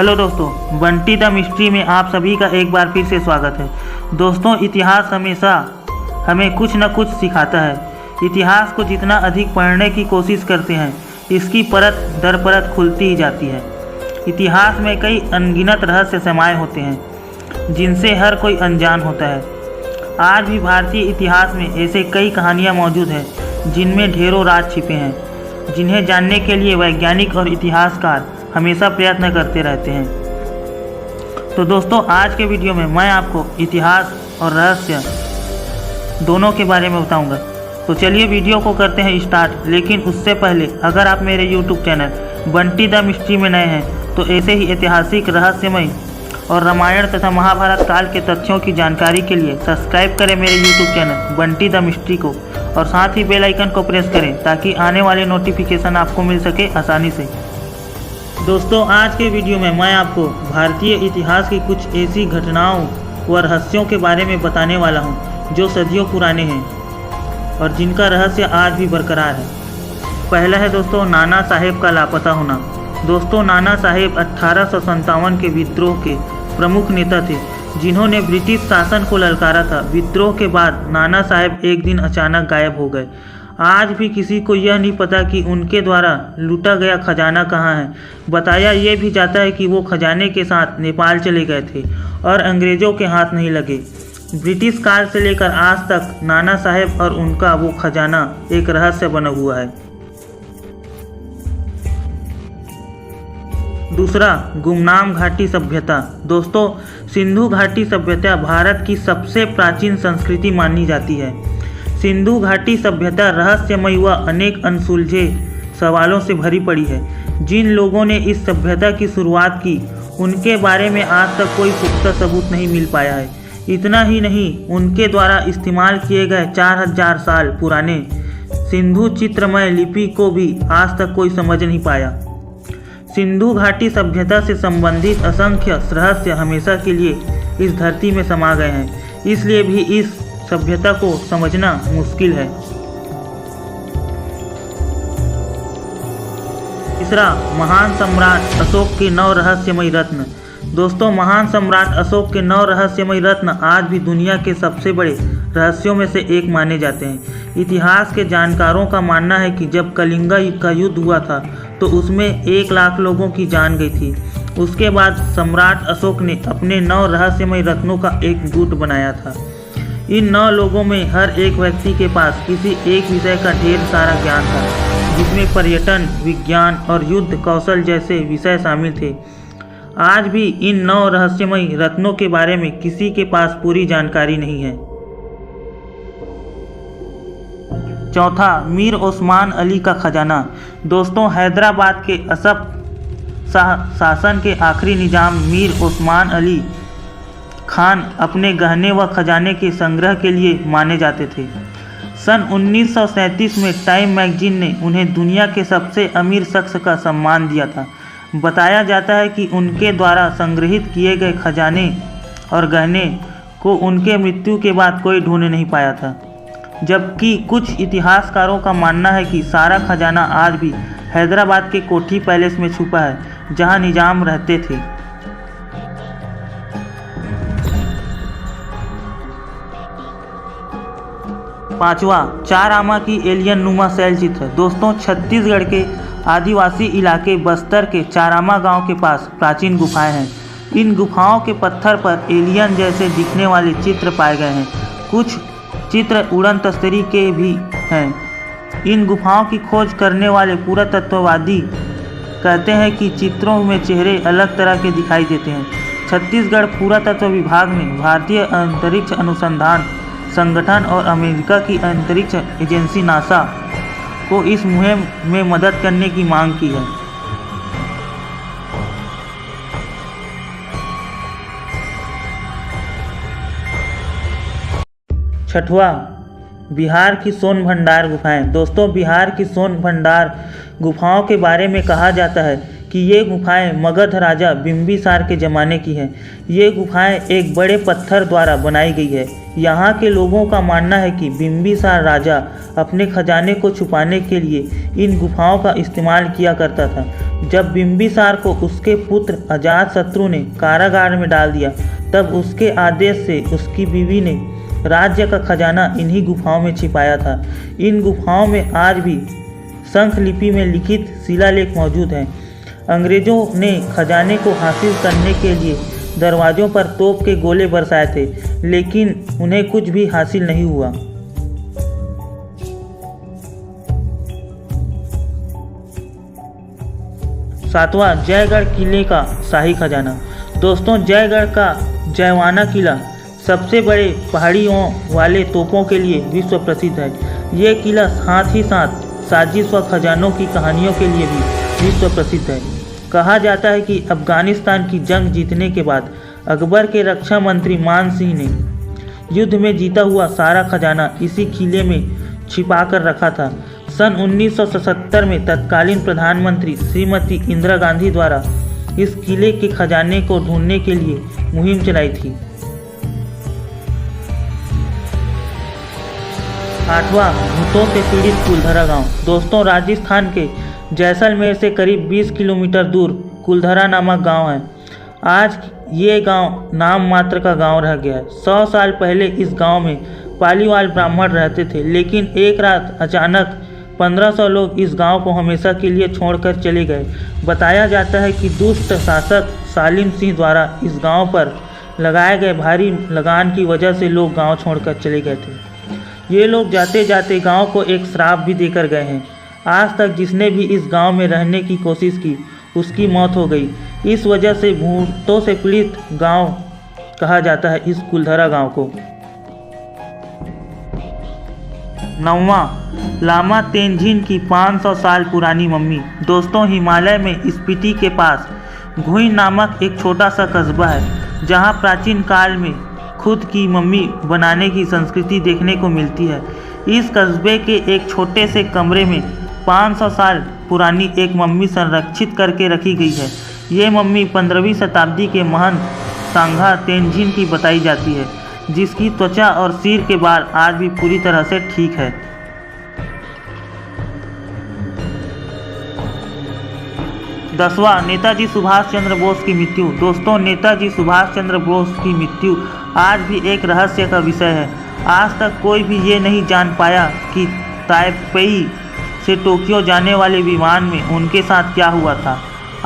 Hello दोस्तों, Bunty the mystery में आप सभी का एक बार फिर से स्वागत है। दोस्तों, इतिहास हमेशा हमें कुछ न कुछ सिखाता है। इतिहास को जितना अधिक पढ़ने की कोशिश करते हैं, इसकी परत दर परत खुलती ही जाती है। इतिहास में कई अनगिनत रहस्य समाये होते हैं, जिनसे हर कोई अनजान होता है। आज भी भारतीय इतिहास में ऐसे कई कहानियाँ मौजूद हैं, जिनमें ढेरों राज छिपे हैं, जिन्हें जानने के लिए वैज्ञानिक और इतिहासकार हमेशा प्रयत्न करते रहते हैं। तो दोस्तों, आज के वीडियो में मैं आपको इतिहास और रहस्य दोनों के बारे में बताऊंगा। तो चलिए वीडियो को करते हैं स्टार्ट। लेकिन उससे पहले अगर आप मेरे YouTube channel Bunty the mystery में नए हैं तो ऐसे ही ऐतिहासिक, रहस्यमय और रामायण तथा महाभारत काल के तथ्यों की जानकारी के लिए सब्सक्राइब करें मेरे YouTube channel Bunty the mystery को, और साथ ही बेल आइकन को प्रेस करें ताकि आने वाले नोटिफिकेशन आपको मिल सके आसानी से। दोस्तों, आज के वीडियो में मैं आपको भारतीय इतिहास की कुछ ऐसी घटनाओं व रहस्यों के बारे में बताने वाला हूं, जो सदियों पुराने हैं और जिनका रहस्य आज भी बरकरार है। पहला है दोस्तों, नाना साहेब का लापता होना। दोस्तों, नाना साहेब 1857 के विद्रोह के प्रमुख नेता थे, जिन्होंने ब्रिटिश शासन को ललकारा था। विद्रोह के बाद नाना साहेब एक दिन अचानक गायब हो गए। आज भी किसी को यह नहीं पता कि उनके द्वारा लूटा गया खजाना कहाँ है। बताया ये भी जाता है कि वो खजाने के साथ नेपाल चले गए थे और अंग्रेज़ों के हाथ नहीं लगे। ब्रिटिश काल से लेकर आज तक नाना साहेब और उनका वो खजाना एक रहस्य बना हुआ है। दूसरा, गुमनाम घाटी सभ्यता। दोस्तों, सिंधु घाटी सभ्यता भारत की सबसे प्राचीन संस्कृति मानी जाती है। सिंधु घाटी सभ्यता रहस्यमयी व अनेक अनसुलझे सवालों से भरी पड़ी है। जिन लोगों ने इस सभ्यता की शुरुआत की, उनके बारे में आज तक कोई पुख्ता सबूत नहीं मिल पाया है। इतना ही नहीं, उनके द्वारा इस्तेमाल किए गए 4000 साल पुराने सिंधु चित्रमय लिपि को भी आज तक कोई समझ नहीं पाया। सिंधु घाटी सभ्यता से संबंधित असंख्य रहस्य हमेशा के लिए इस धरती में समा गए हैं, इसलिए भी इस सभ्यता को समझना मुश्किल है। तीसरा, महान सम्राट अशोक के 9 रहस्यमयी रत्न। दोस्तों, महान सम्राट अशोक के 9 रहस्यमयी रत्न आज भी दुनिया के सबसे बड़े रहस्यों में से एक माने जाते हैं। इतिहास के जानकारों का मानना है कि जब कलिंगा का युद्ध हुआ था तो उसमें 1 लाख लोगों की जान गई थी। उसके बाद सम्राट अशोक ने अपने 9 रहस्यमयी रत्नों का एक गुट बनाया था। इन 9 लोगों में हर एक व्यक्ति के पास किसी एक विषय का ढेर सारा ज्ञान था, जिसमें पर्यटन, विज्ञान और युद्ध कौशल जैसे विषय शामिल थे। आज भी इन 9 रहस्यमयी रत्नों के बारे में किसी के पास पूरी जानकारी नहीं है। चौथा, मीर ओस्मान अली का खजाना। दोस्तों, हैदराबाद के असफ शासन के आखिरी निजाम मीर ओस्मान अली खान अपने गहने व खजाने के संग्रह के लिए माने जाते थे। सन 1937 में टाइम मैगजीन ने उन्हें दुनिया के सबसे अमीर शख्स का सम्मान दिया था। बताया जाता है कि उनके द्वारा संग्रहित किए गए खजाने और गहने को उनके मृत्यु के बाद कोई ढूंढ नहीं पाया था, जबकि कुछ इतिहासकारों का मानना है कि सारा खजाना आज भी हैदराबाद के कोठी पैलेस में छुपा है, जहां निजाम रहते थे। पांचवा, चारामा की एलियन नुमा शैल चित्र। दोस्तों, छत्तीसगढ़ के आदिवासी इलाके बस्तर के चारामा गांव के पास प्राचीन गुफाएं हैं। इन गुफाओं के पत्थर पर एलियन जैसे दिखने वाले चित्र पाए गए हैं। कुछ चित्र उड़न तस्तरी के भी हैं। इन गुफाओं की खोज करने वाले पुरातत्ववादी कहते हैं कि चित्रों में चेहरे अलग तरह के दिखाई देते हैं। छत्तीसगढ़ पुरातत्व विभाग ने भारतीय अंतरिक्ष अनुसंधान संगठन और अमेरिका की अंतरिक्ष एजेंसी नासा को इस मुहिम में मदद करने की मांग की है। छठवां, बिहार की सोन भंडार गुफाएं। दोस्तों, बिहार की सोन भंडार गुफाओं के बारे में कहा जाता है कि ये गुफाएं मगध राजा बिंबिसार के ज़माने की हैं। ये गुफाएं एक बड़े पत्थर द्वारा बनाई गई है। यहाँ के लोगों का मानना है कि बिंबिसार राजा अपने खजाने को छुपाने के लिए इन गुफाओं का इस्तेमाल किया करता था। जब बिंबिसार को उसके पुत्र अजातशत्रु ने कारागार में डाल दिया, तब उसके आदेश से उसकी बीवी ने राज्य का खजाना इन्हीं गुफाओं में छिपाया था। इन गुफाओं में आज भी शंख लिपि में लिखित शिलालेख मौजूद हैं। अंग्रेजों ने खजाने को हासिल करने के लिए दरवाज़ों पर तोप के गोले बरसाए थे, लेकिन उन्हें कुछ भी हासिल नहीं हुआ। सातवां, जयगढ़ किले का शाही खजाना। दोस्तों, जयगढ़ का जयवाना किला सबसे बड़े पहाड़ियों वाले तोपों के लिए विश्व प्रसिद्ध है। ये किला साथ ही साथ साजिश व खजानों की कहानियों के लिए भी विश्व प्रसिद्ध है। कहा जाता है कि अफगानिस्तान की जंग जीतने के बाद अकबर के रक्षा मंत्री मान सिंह ने युद्ध में जीता हुआ सारा खजाना इसी किले में छिपा कर रखा था। सन 1977 में तत्कालीन प्रधानमंत्री श्रीमती इंदिरा गांधी द्वारा इस किले के खजाने को ढूंढने के लिए मुहिम चलाई थी। आठवां, भूतों से पीड़ित कुलधरा गांव। दोस्तों, राजस्थान के जैसलमेर से करीब 20 किलोमीटर दूर कुलधरा नामक गांव है। आज ये गांव नाम मात्र का गांव रह गया है। 100 साल पहले इस गांव में पालीवाल ब्राह्मण रहते थे, लेकिन एक रात अचानक 1500 लोग इस गांव को हमेशा के लिए छोड़कर चले गए। बताया जाता है कि दुष्ट शासक सालिम सिंह द्वारा इस गांव पर लगाए गए भारी लगान की वजह से लोग गांव छोड़कर चले गए थे। ये लोग जाते जाते गांव को एक श्राप भी देकर गए हैं। आज तक जिसने भी इस गांव में रहने की कोशिश की, उसकी मौत हो गई। इस वजह से भूतों से पीड़ित गांव कहा जाता है इस कुलधरा गांव को। नौवां, लामा तेंजिन की 500 साल पुरानी मम्मी। दोस्तों, हिमालय में स्पीति के पास घुई नामक एक छोटा सा कस्बा है, जहां प्राचीन काल में खुद की मम्मी बनाने की संस्कृति देखने को मिलती है। इस कस्बे के एक छोटे से कमरे में 500 साल पुरानी एक मम्मी संरक्षित करके रखी गई है। ये मम्मी 15वीं शताब्दी के महंत सांगा तेंजिन की बताई जाती है, जिसकी त्वचा और सिर के बाल आज भी पूरी तरह से ठीक है। 10वां, नेताजी सुभाष चंद्र बोस की मृत्यु। दोस्तों, नेताजी सुभाष चंद्र बोस की मृत्यु आज भी एक रहस्य का विषय है। आज तक कोई भी ये नहीं जान पाया कि ताइपेई से टोक्यो जाने वाले विमान में उनके साथ क्या हुआ था।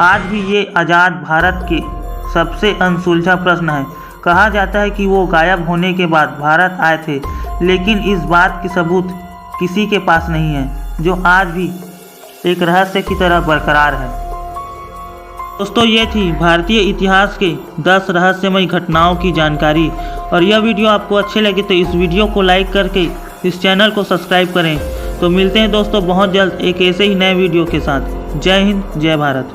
आज भी ये आज़ाद भारत के सबसे अनसुलझा प्रश्न है। कहा जाता है कि वो गायब होने के बाद भारत आए थे, लेकिन इस बात की सबूत किसी के पास नहीं है, जो आज भी एक रहस्य की तरह बरकरार है। दोस्तों, ये थी भारतीय इतिहास के 10 रहस्यमय घटनाओं की जानकारी। और यह वीडियो आपको अच्छे लगे तो इस वीडियो को लाइक करके इस चैनल को सब्सक्राइब करें। तो मिलते हैं दोस्तों बहुत जल्द एक ऐसे ही नए वीडियो के साथ। जय हिंद, जय भारत।